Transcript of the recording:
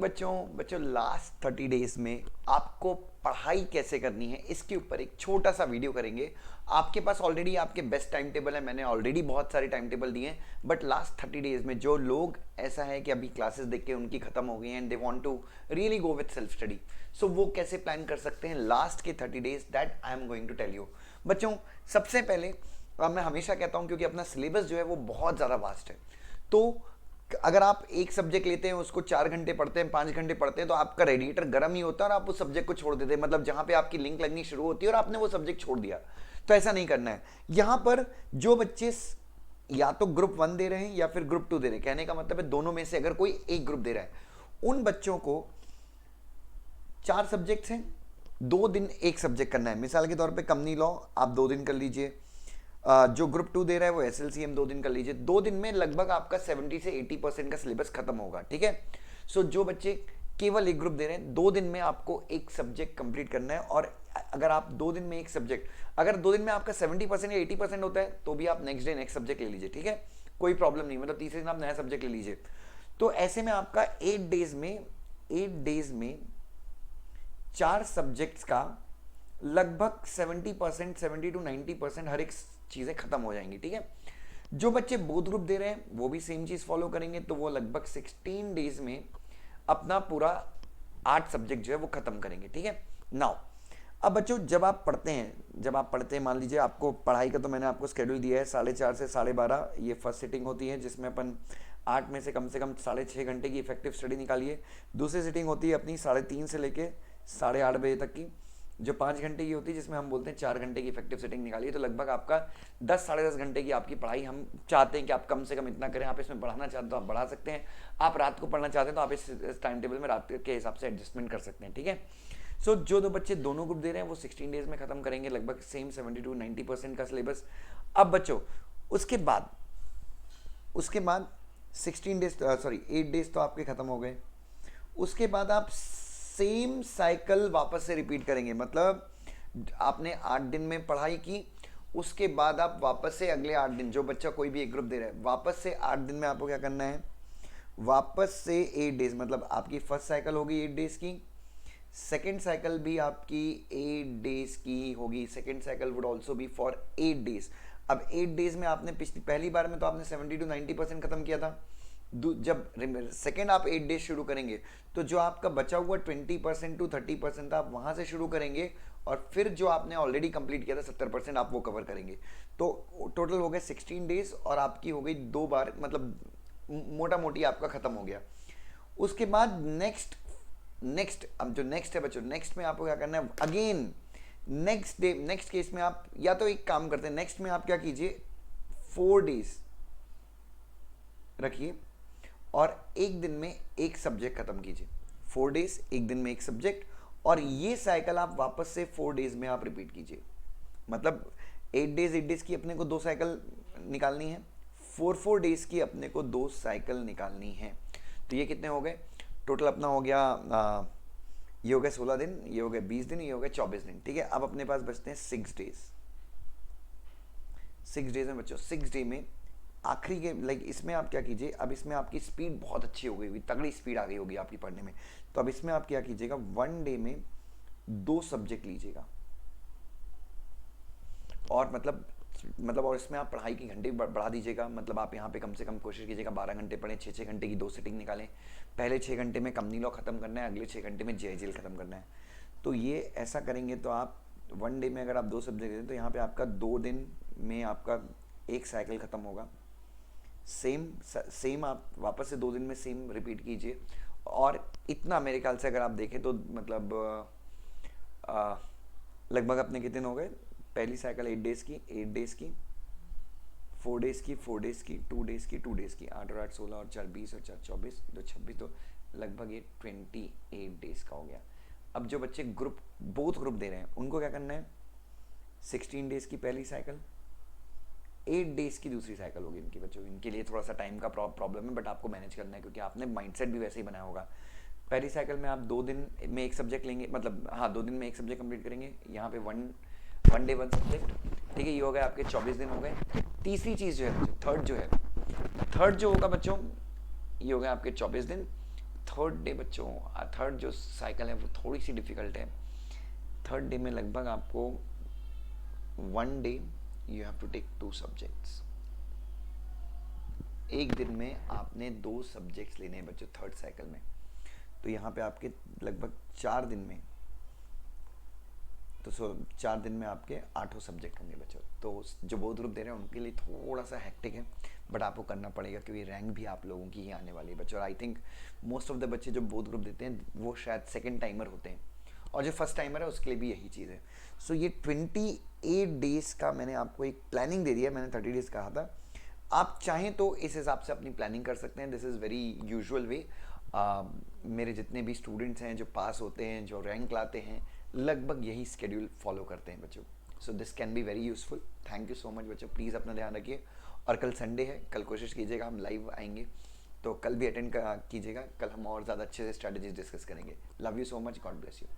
बच्चों last 30 days में आपको पढ़ाई कैसे करनी है इसके ऊपर एक छोटा सा वीडियो करेंगे। आपके पास ऑलरेडी आपके बेस्ट टाइम टेबल है, मैंने ऑलरेडी बहुत सारे टाइम टेबल दिए हैं, बट लास्ट 30 डेज में जो लोग ऐसा है कि अभी क्लासेस देख के उनकी खत्म हो गई हैं and they want to really go with self study, so वो कैसे प्लान कर सकते हैं लास्ट के 30 days, that I am going to tell you. बच्चों सबसे पहले मैं हमेशा कहता हूं क्योंकि अपना सिलेबस जो है वो बहुत ज़्यादा वास्ट है, तो अगर आप एक सब्जेक्ट लेते हैं उसको 4 घंटे पढ़ते हैं 5 घंटे पढ़ते हैं तो आपका रेडिएटर गर्म ही होता है और आप उस सब्जेक्ट को छोड़ देते हैं, मतलब जहां पे आपकी लिंक लगनी शुरू होती है और आपने वो सब्जेक्ट छोड़ दिया। तो ऐसा नहीं करना है। यहां पर जो बच्चे या तो ग्रुप 1 दे रहे हैं या फिर ग्रुप 2 दे रहे हैं, कहने का मतलब है दोनों में से अगर कोई एक ग्रुप दे रहा है, उन बच्चों को 4 सब्जेक्ट्स हैं, 2 दिन एक सब्जेक्ट करना है। मिसाल के तौर पे कंपनी लॉ आप 2 दिन कर लीजिए, जो ग्रुप 2 दे रहा है वो एसएलसीएम 2 दिन कर लीजिए। 2 दिन में लगभग आपका 70 से 80% का सिलेबस खत्म होगा, ठीक है। सो जो बच्चे केवल एक ग्रुप दे रहे हैं, 2 दिन में आपको एक सब्जेक्ट कंप्लीट करना है। और अगर आप 2 दिन में एक सब्जेक्ट, अगर 2 दिन में आपका 70% या 80% होता है तो भी आप नेक्स्ट डे नेक्स्ट सब्जेक्ट ले लीजिए, ठीक है, कोई प्रॉब्लम नहीं, मतलब तीसरे दिन आप नया सब्जेक्ट ले लीजिए। तो ऐसे में आपका 8 डेज में 4 सब्जेक्ट्स का लगभग 70%, 70 to 90% हर एक चीज़ें खत्म हो जाएंगी, ठीक है। जो बच्चे बोथ ग्रुप दे रहे हैं वो भी सेम चीज़ फॉलो करेंगे, तो वो लगभग 16 डेज में अपना पूरा 8 सब्जेक्ट जो है वो खत्म करेंगे, ठीक है। नाउ अब बच्चों जब आप पढ़ते हैं, मान लीजिए आपको पढ़ाई का तो मैंने आपको स्केड्यूल दिया है 4:30 से 12:30, ये फर्स्ट सिटिंग होती है जिसमें अपन 8 में से कम 6.5 घंटे की इफेक्टिव स्टडी निकालिए। दूसरी सिटिंग होती है अपनी 3:30 से लेके 8:30 बजे तक की, जो 5 घंटे की होती है, जिसमें हम बोलते हैं 4 घंटे की इफेक्टिव सेटिंग निकालिए। तो लगभग आपका 10 साढ़े 10 घंटे की आपकी पढ़ाई, हम चाहते हैं कि आप कम से कम इतना करें। आप इसमें बढ़ाना चाहते हैं तो आप बढ़ा सकते हैं, आप रात को पढ़ना चाहते हैं तो आप इस टाइम टेबल में रात के हिसाब से एडजस्टमेंट कर सकते हैं, ठीक है। सो जो 2 बच्चे दोनों ग्रुप दे रहे हैं वो 16 डेज में खत्म करेंगे, लगभग सेम 70 to 90% का सिलेबस। अब बच्चों उसके बाद 8 डेज तो आपके खत्म हो गए। उसके बाद आप सेम साइकिल वापस से रिपीट करेंगे, मतलब आपने 8 दिन में पढ़ाई की, उसके बाद आप वापस से अगले 8 दिन, जो बच्चा कोई भी एक ग्रुप दे रहा है, वापस से 8 दिन में आपको क्या करना है, वापस से 8 डेज, मतलब आपकी फर्स्ट साइकिल होगी 8 डेज की, सेकेंड साइकिल भी आपकी 8 डेज की होगी, second cycle would also be for 8 days. अब 8 डेज में आपने पहली बार में तो आपने 70 to 90% खत्म किया था। जब सेकेंड आप 8 डेज शुरू करेंगे तो जो आपका बचा हुआ 20% to 30% था, आप वहां से शुरू करेंगे और फिर जो आपने ऑलरेडी कंप्लीट किया था 70% आप वो कवर करेंगे। तो टोटल हो गए 16 डेज और आपकी हो गई 2 बार, मतलब मोटा मोटी आपका खत्म हो गया। उसके बाद नेक्स्ट अब जो नेक्स्ट है बच्चों, नेक्स्ट में आपको क्या करना है, अगेन नेक्स्ट केस में आप या तो एक काम करते हैं, नेक्स्ट में आप क्या कीजिए, 4 डेज रखिए और एक दिन में एक सब्जेक्ट खत्म कीजिए। 4 डेज एक दिन में एक सब्जेक्ट, और ये साइकिल आप वापस से 4 डेज में आप रिपीट कीजिए। मतलब 8 डेज की अपने को 2 साइकिल निकालनी है, 4 डेज की अपने को 2 साइकिल निकालनी है। तो ये कितने हो गए टोटल, अपना हो गया ये हो गए 16 दिन, ये हो गए 20 दिन, ये हो गए 24 दिन, ठीक है। अब अपने पास बचते हैं 6 डेज। 6 डेज में बच्चों 6 डे में आखिरी के इसमें आप क्या कीजिए, अब इसमें आपकी स्पीड बहुत अच्छी हो गई होगी, तगड़ी स्पीड आ गई होगी आपकी पढ़ने में, तो अब इसमें आप क्या कीजिएगा, 1 डे में 2 सब्जेक्ट लीजिएगा और मतलब और इसमें आप पढ़ाई की घंटे बढ़ा दीजिएगा। मतलब आप यहाँ पे कम से कम कोशिश कीजिएगा 12 घंटे पढ़ें, 6 घंटे की 2 सिटिंग निकालें। पहले 6 घंटे में कंपनी लॉ खत्म करना है, अगले 6 घंटे में जेआईजीएल खत्म करना है। तो ये ऐसा करेंगे तो आप 1 डे में अगर आप 2 सब्जेक्ट दें तो यहाँ पे आपका 2 दिन में आपका एक साइकिल खत्म होगा। सेम आप वापस से 2 दिन में सेम रिपीट कीजिए। और इतना मेरे ख्याल से अगर आप देखें तो मतलब लगभग अपने कितने हो गए, पहली साइकिल 8 डेज की, 8 डेज की, 4 डेज की, 4 डेज की, 2 डेज की, 2 डेज की, 8 और 8 16 और 4 20 और 4 24, 2 26, तो लगभग ये 28 डेज का हो गया। अब जो बच्चे बोथ ग्रुप दे रहे हैं उनको क्या करना है, 16 डेज की पहली साइकिल, 8 डेज की दूसरी साइकिल होगी इनकी बच्चों। इनके लिए थोड़ा सा टाइम का प्रॉब्लम है, बट आपको मैनेज करना है क्योंकि आपने माइंडसेट भी वैसे ही बनाया होगा। पहली साइकिल में आप 2 दिन में एक सब्जेक्ट लेंगे, मतलब हाँ 2 दिन में एक सब्जेक्ट कंप्लीट करेंगे, यहाँ पे वन डे 1 सब्जेक्ट, ठीक है। ये हो गए आपके 24 दिन हो गए। तीसरी चीज़ जो है बच्चों, थर्ड जो होगा बच्चों, ये हो गए आपके 24 दिन। थर्ड डे बच्चों, थर्ड जो साइकिल है वो थोड़ी सी डिफ़िकल्ट है। थर्ड डे में लगभग आपको one day you have to take two subjects. एक दिन में आपने दो सब्जेक्ट्स लेने हैं बच्चों थर्ड साइकिल में। तो यहाँ पे आपके लगभग 4 दिन में, तो 4 दिन में आपके 8 सब्जेक्ट होंगे बच्चों। तो जो बोध ग्रुप दे रहे हैं उनके लिए थोड़ा सा हेक्टिक है, बट आपको करना पड़ेगा क्योंकि रैंक भी आप लोगों की ही आने वाली है बच्चों। और I think most of the बच्चे जो बोध ग्रुप देते हैं वो शायद सेकेंड टाइमर होते हैं, और जो फर्स्ट टाइमर है उसके लिए भी यही चीज़ है। सो ये 28 डेज़ का मैंने आपको एक प्लानिंग दे दिया, मैंने 30 डेज़ कहा था। आप चाहें तो इस हिसाब से अपनी प्लानिंग कर सकते हैं। दिस इज़ वेरी यूजुअल वे। मेरे जितने भी स्टूडेंट्स हैं जो पास होते हैं, जो रैंक लाते हैं, लगभग यही स्केड्यूल फॉलो करते हैं बच्चों। So this can be very useful. Thank you so much बच्चों, प्लीज़ अपना ध्यान रखिए। और कल संडे है, कल कोशिश कीजिएगा हम लाइव आएंगे, तो कल भी अटेंड कीजिएगा। कल हम और ज़्यादा अच्छे से स्ट्रैटेजीज डिस्कस करेंगे। Love you so much, God bless you.